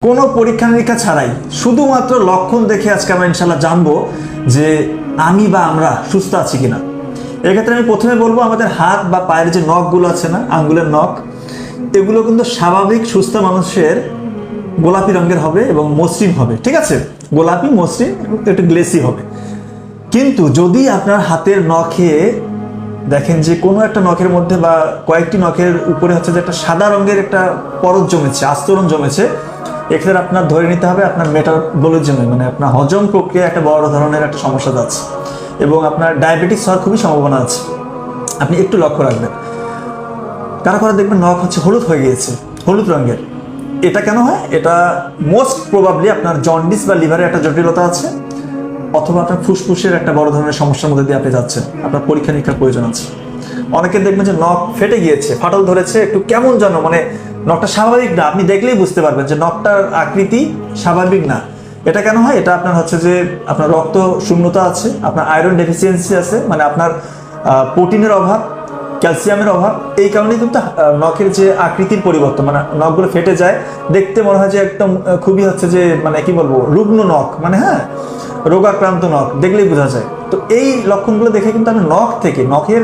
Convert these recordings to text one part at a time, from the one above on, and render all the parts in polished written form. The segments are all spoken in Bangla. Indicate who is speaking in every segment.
Speaker 1: কোনো পরীক্ষা নিরীক্ষা ছাড়াই শুধুমাত্র লক্ষণ দেখে আজকে আমরা ইনশাল্লাহ জানবো যে আমি বা আমরা সুস্থ আছি কিনা। এক্ষেত্রে আমি প্রথমে বলবো আমাদের হাত বা পায়ের যে নখগুলো আছে না, আঙ্গুলের নখ, এগুলো কিন্তু স্বাভাবিক সুস্থ মানুষের গোলাপি রঙের হবে এবং মসৃণ হবে, ঠিক আছে? গোলাপি, মসৃণ, একটু গ্লেসি হবে। কিন্তু যদি আপনার হাতের নখে দেখেন যে কোনো একটা নখের মধ্যে বা কয়েকটি নখের উপরে হচ্ছে যে একটা সাদা রঙের একটা পরত জমেছে, আস্তরণ জমেছে, এক্ষেত্রে আপনার ধরে নিতে হবে আপনার মেটাবলিজমে মানে আপনার হজম প্রক্রিয়া একটা বড় ধরনের একটা সমস্যা যাচ্ছে এবং আপনার ডায়াবেটিস হওয়ার খুবই সম্ভাবনা আছে। আপনি একটু লক্ষ্য রাখবেন, কারো দেখবেন নখ হচ্ছে হলুদ হয়ে গিয়েছে, হলুদ রঙের। এটা কেন হয়? এটা মোস্ট প্রবাবলি আপনার জন্ডিস বা লিভারের একটা জটিলতা আছে, অথবা আপনার ফুসফুসের একটা বড় ধরনের সমস্যার মধ্যে দিয়ে আপনি যাচ্ছেন, আপনার পরীক্ষা নিরীক্ষার প্রয়োজন আছে। অনেকে দেখবেন যে নখ ফেটে গিয়েছে, ফাটল ধরেছে, একটু কেমন যেন মানে নখটা স্বাভাবিক না, আপনি দেখলেই বুঝতে পারবেন যে নখটার আকৃতি স্বাভাবিক না। এটা কেন হয়? এটা আপনার হচ্ছে যে আপনার রক্ত শূন্যতা আছে, আপনার আয়রন ডেফিসিয়েন্সি আছে, মানে আপনার প্রোটিনের অভাব, ক্যালসিয়ামের অভাব। এই কারণে কিন্তু নখের যে আকৃতির পরিবর্তন, মানে নখগুলো ফেটে যায়, দেখতে মনে হয় যে একদম খুবই হচ্ছে যে মানে কি বলবো, রুগ্ন নখ, মানে হ্যাঁ রোগাক্রান্ত নখ, দেখলেই বোঝা যায়। তো এই লক্ষণগুলো দেখে কিন্তু আপনি নখ থেকে, নখের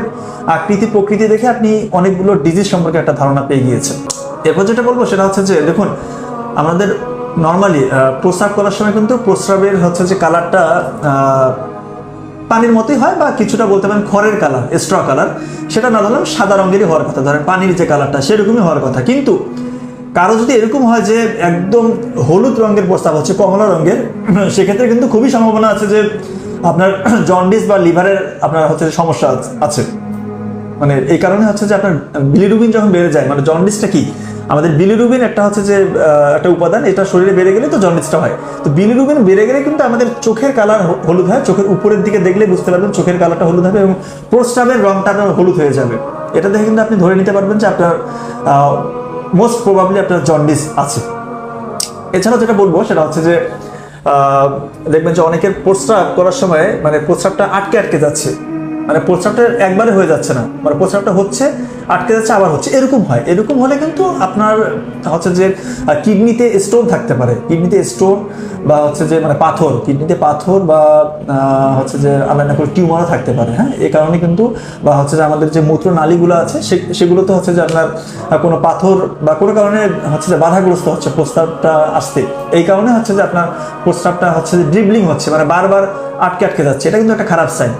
Speaker 1: আকৃতি প্রকৃতি দেখে আপনি অনেকগুলো ডিজিজ সম্পর্কে একটা ধারণা পেয়ে গিয়েছেন। এরপর যেটা বলবো সেটা হচ্ছে যে দেখুন, আমাদের নর্মালি প্রস্রাব করার সময় কিন্তু প্রস্রাবের হচ্ছে যে কালারটা পানির মতোই হয়, বা কিছুটা বলতে পারেন খড়ের কালার, স্ট্র কালার, সেটা না ধরলাম সাদা রঙেরই হওয়ার কথা, ধরেন পানির যে কালারটা সেরকমই হওয়ার কথা। কিন্তু কারো যদি এরকম হয় যে একদম হলুদ রঙের প্রস্রাব হচ্ছে, কমলা রঙের, সেক্ষেত্রে কিন্তু খুবই সম্ভাবনা আছে যে আপনার জন্ডিস বা লিভারের আপনার হচ্ছে সমস্যা আছে। মানে এই কারণে হচ্ছে যে আপনার বিলিরুবিন যখন বেড়ে যায়, মানে জন্ডিসটা কি, আমাদের বিলিরুবিন একটা হচ্ছে যে একটা উপাদান, এটা শরীরে বেড়ে গেলে তো জন্ডিসটা হয়। তো বিলিরুবিন বেড়ে গেলে কিন্তু আমাদের চোখের কালার হলুদ হয়, চোখের উপরের দিকে দেখলে বুঝতে পারবেন চোখের কালারটা হলুদ হবে এবং প্রস্রাবের রংটা আপনার হলুদ হয়ে যাবে। এটা দেখে কিন্তু আপনি ধরে নিতে পারবেন যে আপনার মোস্ট প্রবাবলি আপনার জন্ডিস আছে। এছাড়াও যেটা বলবো সেটা হচ্ছে যে দেখবেন যে অনেকের প্রস্রাব করার সময় মানে প্রস্রাবটা আটকে আটকে যাচ্ছে, মানে প্রস্রাবটা একবারে হয়ে যাচ্ছে না, মানে প্রস্রাবটা হচ্ছে আটকে যাচ্ছে আবার হচ্ছে, এরকম হয়। এরকম হলে কিন্তু আপনার হচ্ছে যে কিডনিতে স্টোন থাকতে পারে, কিডনিতে স্টোন বা হচ্ছে যে মানে পাথর, কিডনিতে পাথর বা হচ্ছে যে আল্লাহ না করে টিউমারও থাকতে পারে। হ্যাঁ, এই কারণে কিন্তু বা হচ্ছে যে আমাদের যে মূত্রনালীগুলো আছে সেগুলোতে হচ্ছে যে আপনার কোনো পাথর বা কোনো কারণে হচ্ছে যে বাধাগ্রস্ত হচ্ছে প্রস্রাবটা আসতে, এই কারণে হচ্ছে যে আপনার প্রস্রাবটা হচ্ছে যে ড্রিবলিং হচ্ছে, মানে বারবার আটকে আটকে যাচ্ছে, এটা কিন্তু একটা খারাপ সাইন।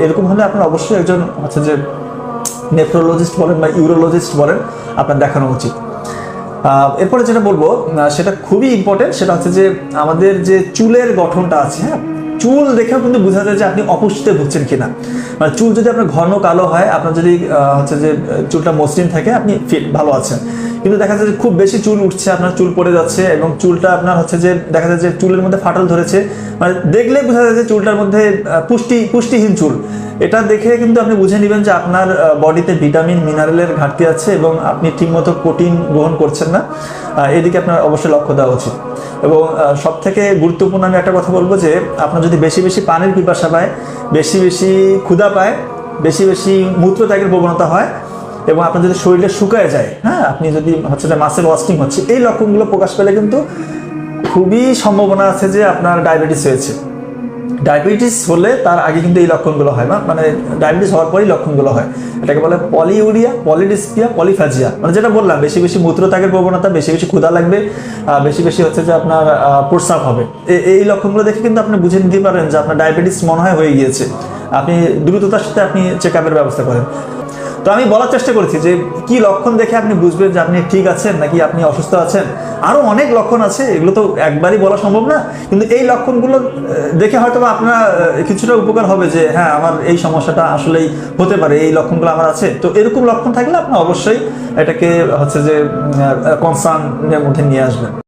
Speaker 1: এরকম হলে আপনার অবশ্যই একজন হচ্ছে যে নেফ্রোলজিস্ট বলেন বা ইউরোলজিস্ট বলেন, আপনার দেখানো উচিত। এরপরে যেটা বলবো সেটা খুবই ইম্পর্টেন্ট, সেটা হচ্ছে যে আমাদের যে চুলের গঠনটা আছে, হ্যাঁ, চুল দেখেও কিন্তু বোঝা যায় যে আপনি অপুষ্টিতে ভুগছেন কিনা। মানে চুল যদি আপনার ঘন কালো হয়, আপনার যদি হচ্ছে যে চুলটা মসৃণ থাকে, আপনি ফিট ভালো আছেন। কিন্তু দেখা যায় যে খুব বেশি চুল উঠছে, আপনার চুল পড়ে যাচ্ছে এবং চুলটা আপনার হচ্ছে যে দেখা যায় যে চুলের মধ্যে ফাটল ধরেছে, মানে দেখলে বোঝা যায় যে চুলটার মধ্যে পুষ্টিহীন চুল। এটা দেখে কিন্তু আপনি বুঝে নেবেন যে আপনার বডিতে ভিটামিন মিনারেলের ঘাটতি আছে এবং আপনি ঠিকমতো প্রোটিন গ্রহণ করছেন না। এদিকে আপনার অবশ্যই লক্ষ্য দেওয়া উচিত। এবং সব থেকে গুরুত্বপূর্ণ আমি একটা কথা বলবো যে আপনার যদি বেশি বেশি পানির পিপাসা পায়, বেশি বেশি ক্ষুধা পায়, বেশি বেশি মূত্রত্যাগের প্রবণতা হয় এবং আপনার যদি শরীরে শুকায় যায়, হ্যাঁ, আপনি যদি হচ্ছে যে মাসেল ওয়াস্টিং হচ্ছে, এই লক্ষণগুলো প্রকাশ পেলে কিন্তু খুবই সম্ভাবনা আছে যে আপনার ডায়াবেটিস হয়েছে। ডায়াবেটিস হলে তার আগে কিন্তু এই লক্ষণগুলো হয় না, মানে ডায়াবেটিস হওয়ার পরেই লক্ষণগুলো হয়। এটাকে বলে পলিউরিয়া, পলিডিসপিয়া, পলিফ্যাজিয়া। মানে যেটা বললাম, বেশি বেশি মূত্রত্যাগের প্রবণতা, বেশি বেশি ক্ষুধা লাগবে, বেশি বেশি হচ্ছে যে আপনার প্রস্রাব হবে। এই লক্ষণগুলো দেখে কিন্তু আপনি বুঝে নিতে পারেন যে আপনার ডায়াবেটিস মনে হয় হয়ে গিয়েছে। আপনি দ্রুততার সাথে আপনি চেক আপের ব্যবস্থা করেন। তো আমি বলার চেষ্টা করেছি যে কি লক্ষণ দেখে আপনি বুঝবেন যে আপনি ঠিক আছেন নাকি আপনি অসুস্থ আছেন। আরো অনেক লক্ষণ আছে, এগুলো তো একবারই বলা সম্ভব না, কিন্তু এই লক্ষণগুলো দেখে হয়তো আপনার কিছুটা উপকার হবে যে হ্যাঁ, আমার এই সমস্যাটা আসলেই হতে পারে, এই লক্ষণগুলো আমার আছে। তো এরকম লক্ষণ থাকলে আপনি অবশ্যই এটাকে হচ্ছে যে কনসার্নের মধ্যে নিয়ে আসবেন।